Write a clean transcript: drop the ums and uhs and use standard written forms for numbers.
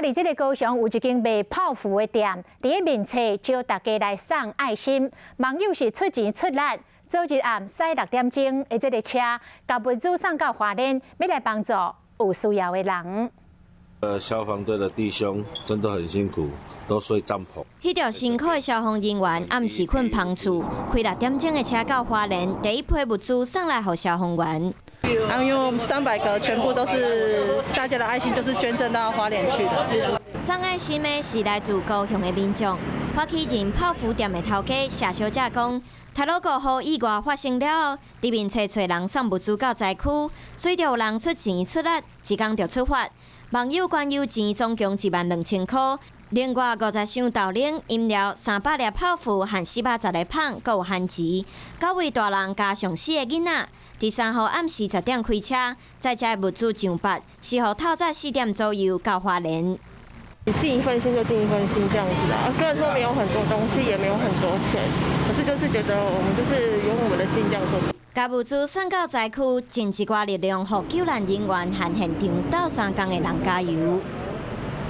伫这个高雄有一间卖泡芙的店，伫个面册招大家来送爱心，网友是出钱出力。早日暗驶6点钟的这个车，把物资送到花莲，要来帮助有需要的人。消防队的弟兄真的很辛苦，都睡帐篷。迄条辛苦的消防人员暗时困棚厝，开6点钟的车到花莲，第一批物资送来给消防员。因为我们300个全部都是大家的爱心，就是捐赠到花莲去的。送爱心的是来自高雄的民众。花旗人泡芙店的头家谢小姐讲，太鲁国雨意外发生了后，伫面找人送物资到灾区，随着有人出钱出力，一天就出发。网友捐有钱总共12000块，另外50箱豆奶、饮料、300粒泡芙和410个棒，阁有番薯。9位大人加上4个囡仔。第3号暗时10点开车，载这物资上北，4号透早4点左右到花莲。你尽一份心就尽一份心这样子啊。虽然说没有很多东西，也没有很多钱，可是就是觉得我们就是用我们的心这样做。把物资送到灾区，尽一寡力量，予救援人员和现场斗3工的人加油。